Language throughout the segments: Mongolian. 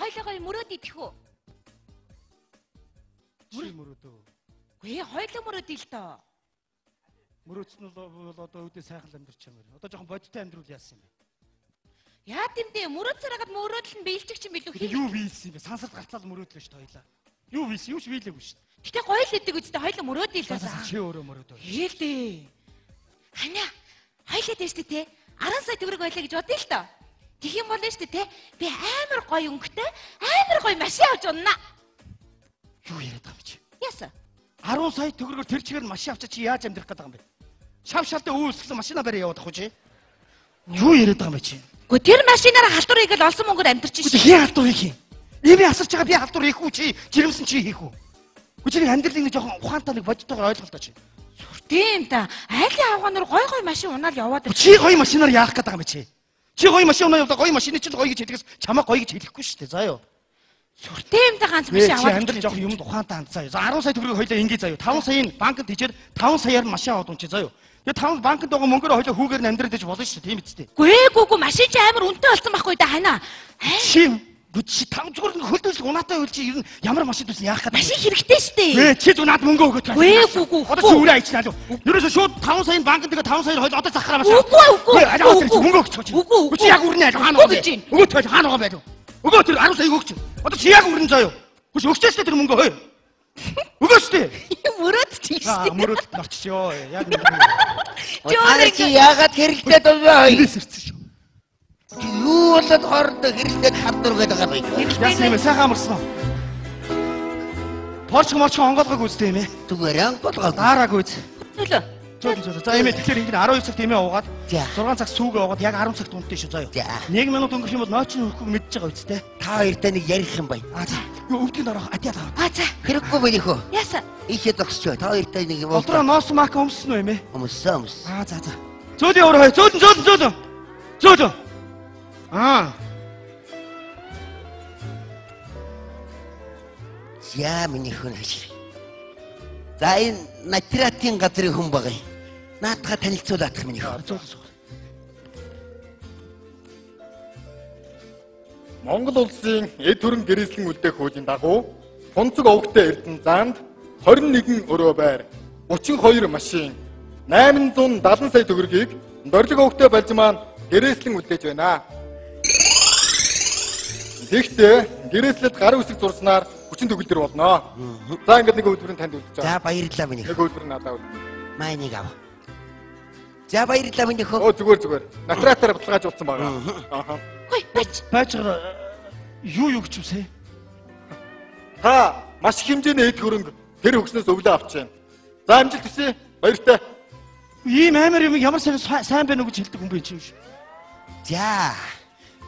Хоёлоо мөрөөд идэх үү? Чи мөрөөдөө. Гүй хоёлоо мөрөөд ил тоо. Мөрөөдсөн бол одоо үүдээ сайхан амьдарч чамаар. Одоо жоохон бодиттой амьдруул яасан юм бэ? Яа гэмдэ мөрөөдсөр хагаад мөрөөдөл нь биелчих чинь билүү хин. Юу биелсэн юм бэ? Сансарт гартлал мөрөөдлөө ш тойлоо. Юу биелсэн? Юу ч биелээгүй ш. Гэтэ гоё л идэг үстэй хоёлоо мөрөөд ил тоо. Чи өөрөө мөрөөдөө. Хэлдэ. Хана хоёлоо дэжтэй те 10 сая төгрөг байлаа гэж бодъё л тоо. Тэгэх юм болно штэ те. Би амар гоё өнгөтэй амар гоё машин авч унана. Юу яриад байгаа юм чи? Яасан? 10 сая төгрөгөөр тэр чигээр машин авчаа чи яаж амьдрах гэдэг юм бэ? Шав шалтай өвсгөл машина барь яваад ах уу чи? Юу яриад байгаа юм бэ чи? Гэхдээ тэр машинаараа халдвар хийгээл олсон мөнгөөр амьдарч шээ. Хин халдвар хийх юм. Эми асарч байгаа би халдвар хийх үү чи? Жирэмсэн чи хийх үү? Үгүй чи амьдралын нэг жоохон ухаантай нэг бодтойгоор ойлголтоо чи. Тийм та. Айлын авгаанаар гой гой машин унаал яваад. Чи гоё машинаар яах гэдэг юм бэ чи? Чи гоё машин унаа явуулаа гоё машины чинь гоё гэж хэлдэгс чамаа гоё гэж хэлэхгүй шүү дээ. Заа юу. Сүртэмтэй ганц машин аваад. Чи амьдрал жоохон юмд ухаантай ханд заа юу. 10 сая төгрөг хоёлаа ингээ заа юу. 5 саяын банкнд тийчээр 5 саяар машин аваад унчи заа юу. Тэгээ 5 банкнд байгаа мөнгөөр хоёлаа хүүгээр нь амьдрал дэж болно шүү дээ. Тийм үстэй. Гүй машин чи амар үнэтэй болсон байхгүй да хана. Чи 5 зүгээр нэг хөлдөөс унаатай үйл чи ер нь ямар машин төс яах гэдэг. Машин хэрэгтэй шүү дээ. Чи зунаад мөнгө өгөөд. Гүй. Одоо чи үрээ айчнаа лу. Ерөөсө шууд 5 саяын банкнд тэгээ 5 саяар хоёул одоо захараа машин. Үгүй. Мөнгө өгч чи. Үгүй чи яг үрнэ хаана байгаа юм. Өгөө тэр хаана байгаа байв. Өгөө тэр 10 сая өгч. Одоо чи яг үрнэ заа юу. Хүч өгчөөс тэр мөнгө хөөе. Өгөөс тээ. Мөрөөд чи шүү дээ. Мөрөөд оччихё. Яг нэг. Чи яагаад хэрэлдээд байна вэ? Ирсэн шүү. Юу болоод хоорондоо хэрэлдээд хавдар гэдэг юм бэ? Яасан юм бэ? Сайхан амарсан уу? Порч онгоолгоог үзтээ юм ээ. Зүгээр онгоолгоог. Даараагүй үз. Төлөө. За эмээ тэгэхээр ингэ 12 цагт эмээ уугаад 6 цаг сүүгээ уугаад яг 10 цагт унтдээ шүү заа юу. 1 минут өнгөрөх юм бол нойч нь өгөхгүй мэдж байгаа үстэй. Та хоёртай нэг ярих юм байна. За. Юу өвдөнд орох адиа таа. За. Хэрэггүй байх уу? Яасан? Ийшээ зогсчоо. Та хоёртай нэг юм. Болдроо ноос мак өмсөн үү эмээ? Өмсөн. За. Зөөлөн өөр хой. Зөөлөн. Яа миний хүн хашир. За энэ материатын газрын хүн байгаа юм. Наадхаа танилцуулах миний хүн. Монгол улсын эд хөрөн гэрээслэн үлдээх хуулийн дагуу Тунцэг овогтой Эрдэнэ заанд 21 өрөө байр, 32 машин, 870 сая төгрөгийг Дорлог овогтой барьж маань гэрээслэн үлдээж байна. Тэгэхдээ гэрээслэлд гарын үсэг зурснаар хүчин төгөлдөр болно. За ингээд нэг үйлдвэрийн танд үлдэж байгаа. За баярлалаа миний. Нэг үйлдвэр надад үл. Маа нэг ав. За баярлалаа миний хөө. Оо зүгээр. Натратаар баталгаажуулсан байгаа. Ааха. Хөөе, байж юу гэж үсэ? Та маш их хэмжээний эд хөрөнгө тэр хөгснөөс өвлөө авч байна. За амжилт хүсье. Баяртай. Ийм амар юм ямар сайн байна уу гэж хэлдэг хүн бэ чи юу? За.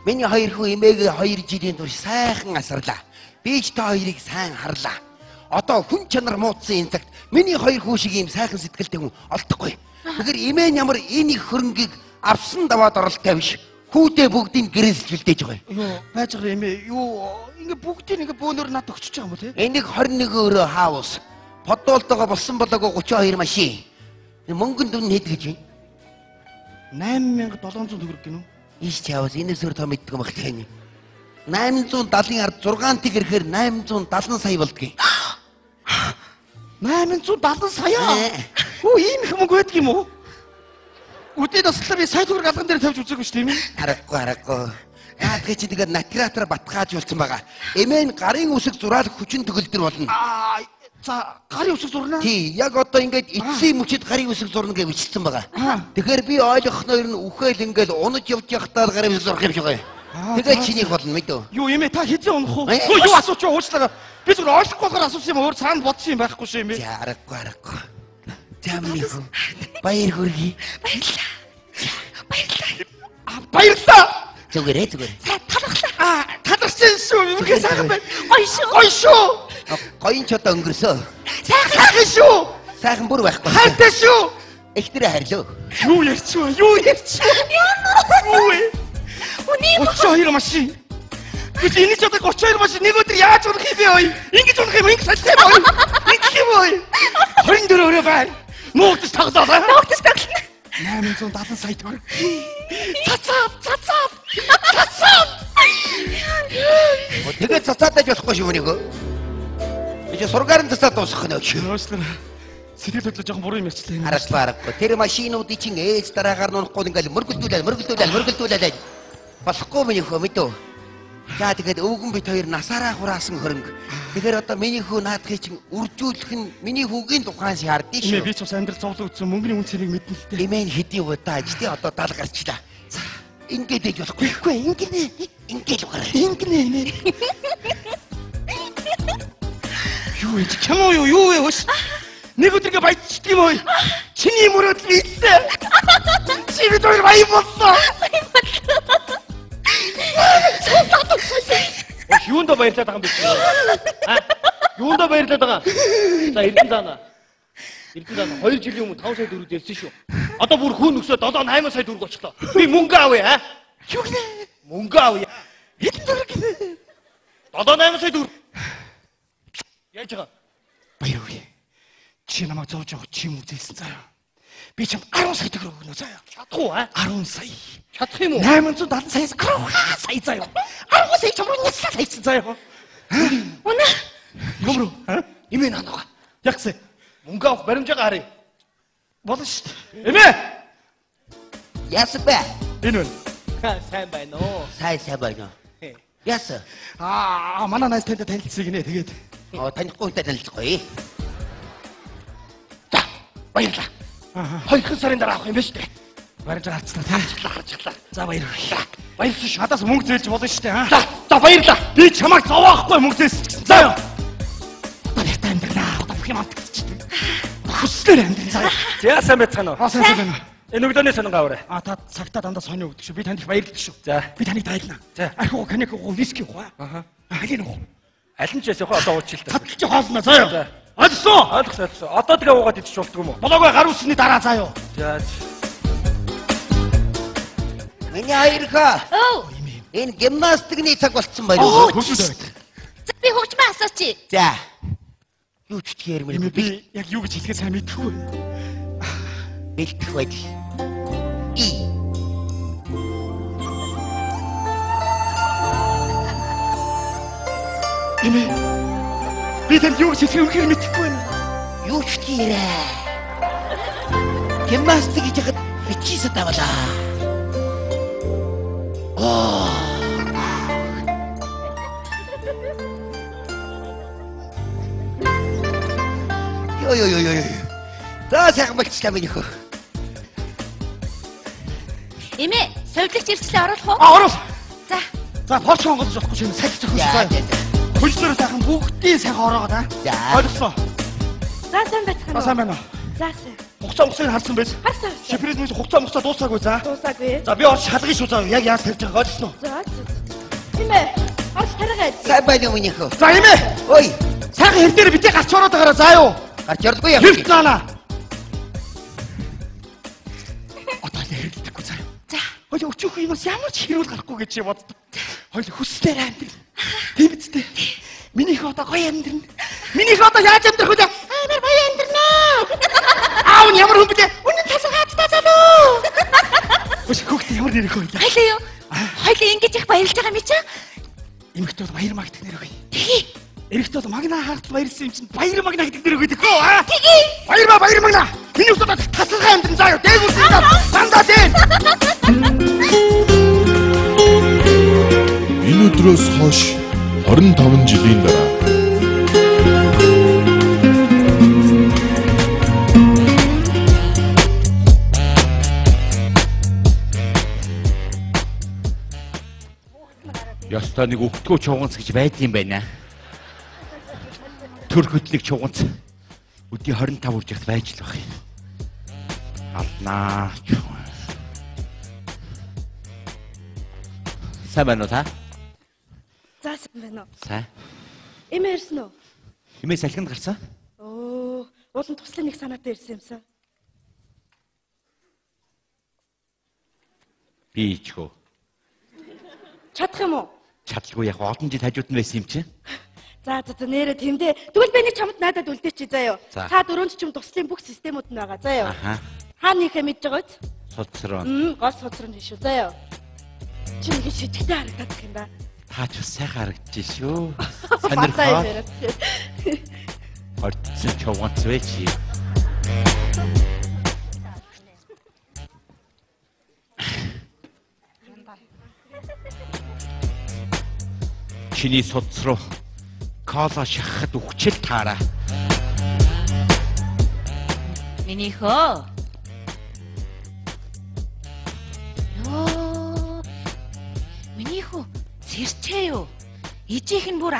Миний хоёр хүн эмээгээ 2 жилийн турш сайхан асарлаа. Би ч та хоёрыг сайн харлаа. Одоо хүн чанар муудсан энэ цагт миний хоёр хүү шиг ийм сайхан сэтгэлтэй хүн олдохгүй. Тэгэхээр эмээ ямар энэ их хөрөнгийг авсан даваад оролттой биш. Хүүдээ бүгдийг гэрээсэлж үлдээж байгаа юм. Юу, байж байгаа эмээ. Юу, ингээ бүгдийг ингээ бөөнөр надад өгчөж байгаа юм уу те? Энийг 21 өрөө хаус. Подуултаага болсон болоогүй 32 машин. Мөнгөнд дүн хэд гэж байна? 8700 төгрөг гинөө. Иш чаавс энэс өөр том мэддэг юм байна. 870-ын ард 6 тэг ирэхээр 870 сая болдгийг. 870 сая? Хөө ийм их мөнгө байдаг юм уу? Үдээд ослоо би сая төгрөг алган дээр тавьж үзээгүй шүү дээ юм. Харахгүй. Яагаад чи тэгээд натратаар батгаажуулсан байгаа. Эмээн гарын үсэг зураал хүчин төгөлдөр болно. За гарын үсэг зурна? Тий, яг одоо ингээд эцсийн мөчөд гарын үсэг зурна гэж бичсэн байгаа. Тэгэхээр би ойлгохноор нь үхэл ингээд унаж явж явахдаа гарын үсэг зурх юм шиг байна. Тэгээд чинийх болно мэдөө. Юу эмээ та хизээ унах уу? Юу асууч уучлаарай. Би зүгээр ойлгохгүй болохоор асуусан юм өөр цаанд бодсон юм байхгүй шүү эмээ. За харахгүй. За миний хүн. Баяр хүргэе. Баярлалаа. Зүгээр. талархлаа. Талархсан шүү. Үнэхээр сайхан байна. Гоё шүү. Гоён ч одоо өнгөрсөө. Сайхан шүү. Сайхан бүр байхгүй. Хайртай шүү. Ихтэрэ хайрлаа. Юу ярьчихв? Юу вэ? Үний 32 машин. Гэж энэ ч одоо 32 машин нэг өдөр яаж унах юм бэ ой? Ингэж унах юм ингэ салтай бай. Ингэх юм ой. 24 өрөө байна. Нуугдс тоглоо. 870 сая төгрөг. Цацаад. Тэгээд цацаадаж болохгүй шүү мөнийхөө. Би сургаарын цацаад дуусгах нь өгч. Нөөслөр сэтгэл хөдлөл жоохон буруу юм ярьчлаа. Аргаслаарахгүй. Тэр машинуудыг чинь ээж дараагаар нунахгүй ингээл мөргөлдүүлээд. Болохгүй мөнийхөө мэдөө. За тэгээд өвгөн бит хоёр насаараа хураасан хөрөнгө. Тэгэхээр одоо миний хүү наадхыг чинь үржүүлэх нь миний хүүгийн тухайн шаарддаг шүү. Би ч бас амьдрал зовлон үзсэн мөнгөний үн цэнийг мэднэ л дээ. Имэн хэдий удаач тий одоо 70 гарчлаа. За ингээд ээж болохгүй. Ингээд л гараа. Ингэнэ. Юу вэ? Чамаа юу вэ хөөш? Нэг өдрөгээ баяждаг юм уу? Чиний мөрөд нийллээ. Чи бид хоёр баян боллоо. Юундаа баярлаад байгаа юм бэ? Юундаа баярлаад байгаа? За Эрдэнэ 2 жилийн өмнө 5 сая төгрөг ярьсан шүү. Одоо бүр хүн өсөө 7-8 сая төгрөг очлоо. Би мөнгө авъя. Юу гинэ? Мөнгө авъя. Хэдэн төгрөг гинэ? 7-8 сая төгрөг. Яаж байгаа? Баяр үе. Чи намайг зовж явах чи юм үзсэн заяа. Би чам 10 сая төгрөг өгнө заяа. Чадах уу? 10 сая. Чадах юм уу? 870 саяас 10 сая заяа. 10 сая чамруу няцлаа хийсэн заяа. Үнэ? Юмруу. Имэн ханаа. Ягсэ. Мөнгө авах баримжаагаа харъя. Болно шүү дээ. Эмээ. Яасан бэ? Энэ үү? Сайн байна уу? Сайн байна. Яасан? Манай найз танд танилцсан гинэ тэгээд. Танихгүй танилцахгүй. За, баярлаа. 2 сарын дараа авах юм ба шүү дээ. Баримжаа харцлаа тий. Харчлаа. За баяр. Баярлсан шүү. Надаас мөнгө зээлж болно шүү дээ. За баярлаа. Би чамайг зовоохгүй мөнгө зээлж гэсэн. Заяа. Баяртай амьдрнаа. Одоо бүх юм амтчихсан. Хүслээр амьдрын заяа. За сайн байцгаана уу? Сайн байна. Энэ өглөөний сонингаа аваарай. Та цагтаа дандаа сони өгдөг шүү. Би танд их баярлалаа шүү. За. Би таныг тайлна. За. Ахиу каник уу виски уу? Алин уу? Аль нь ч ясах одоо уучлаа. Таталж хоолно заяа. Ойлгосон. Ойлгосон. Одоо тэгээ уугаад идчих болдгоо юм уу? Болоогүй гар үсний дараа заяа. За. Миний хоёрхоо. Энэ гимнастикны цаг болцсон байна. Хөшөөд байт. За би хөгжмөө асуучих. За. Юу ч тийм юм Би яг юу гэж хэлэхээ сайн мэдэхгүй. бэлдэх байдал. Эмээ. Би танд юу гэж хэлэхээ үнэхээр мэдэхгүй байна. Юу ч тийрээ. Гимнастик гэж яхад бичиж тавлаа. Ой. За сайхан болчихлаа минь хөө. Эмээ, совилогч ирчлээ оруулах уу? Оруул. За. Порч хонгодож болохгүй чинь салхи зөхөж заяа. Хөлсөөр сайхан бүгдийг сайхан ороогоо та. Ойлгосон. За сайн байцгаана уу? Сайн байна уу? За сайн. Хугацааг харсан байж. Харсан. Шипрээс хугацаа дуусаагүй за. Дуусаагүй. За би орч шалгая шүү заа. Яг яаж тарьж байгааг ойлгосноо. За. Эмээ, орч тараагаад. Сайн байна уу минь хөө. За эмээ. Ой, Сайхан хэр дээр битээ гарч ороод байгаараа заа юу. гарч ордгүй яа. Хэр заана. Одоо л хэрэглэхгүй заа. За. Хөөе өчөөх юм бас ямар ч хэрүүл гарахгүй гэж чи боддог. Хоёул хүслээр амьдрал. Тийм биз дээ. Минийх одоо гоё амьдрна. Минийх одоо яаж амьдрах вэ? Амар гоё амьдрна. Аав нь ямар хүн бэ? Үнэн тасаа хаацтай залуу. Өш хүүхдээ ямар нэр өгөө. Хайлаа юу? Хоёул ингэж их баярлж байгаа юм чи? Эмэгтэй бол баяр магтдаг нэр өгөө. Тгий. Эрэгтэй бол магнаа хаалт баярсан юм чинь баяр магнаа гэдэг нэр өгөөд өгөө аа. Тгий. Баяр магнаа. Миний өстөд тасалгаа амьдран заа юу. Дээгүүр дандаа дээ. Энэ өдрөөс хойш 25 жилийн дараа Ястаа нэг өгтгөө чуганц гэж байдсан байна. Төр хөдлөг чуганц өдий 25 үрж ихт байж л байх юм. Алднаа. Сайн байна уу та? За сайн байна уу? Сайн. Эмээ ирсэн үү? Эмээ салхинд гарсан? Уулын туслын нэг санаатай ирсэн юмсан. Би ичгөө. Чадах юм уу? Чадлагүй яг олон жил хажууд нь байсан юм чинь. За нэрэ тэмдээ. Тэгвэл би нэг чамд надад үлдээч заяа. За. Та дөрөнд ч юм туслын бүх системүүд нь байгаа заяа. Аха. Хаа нөхөө мэдж байгааз? Соцроо. Гол соцрон биш үү заяа. Чи ингэ шидэхтэй харагдах юм да. Та ч бас сайхан харагдаж шүү. Фантаа Сонирхоо. яриад. Ордсон чавганц вэ чи. Чиний судас руу кола шахахад үхчил таараа. Минийхөө. Йоо. Минийхөө сэрчээ юу? Ижийнх нь бүр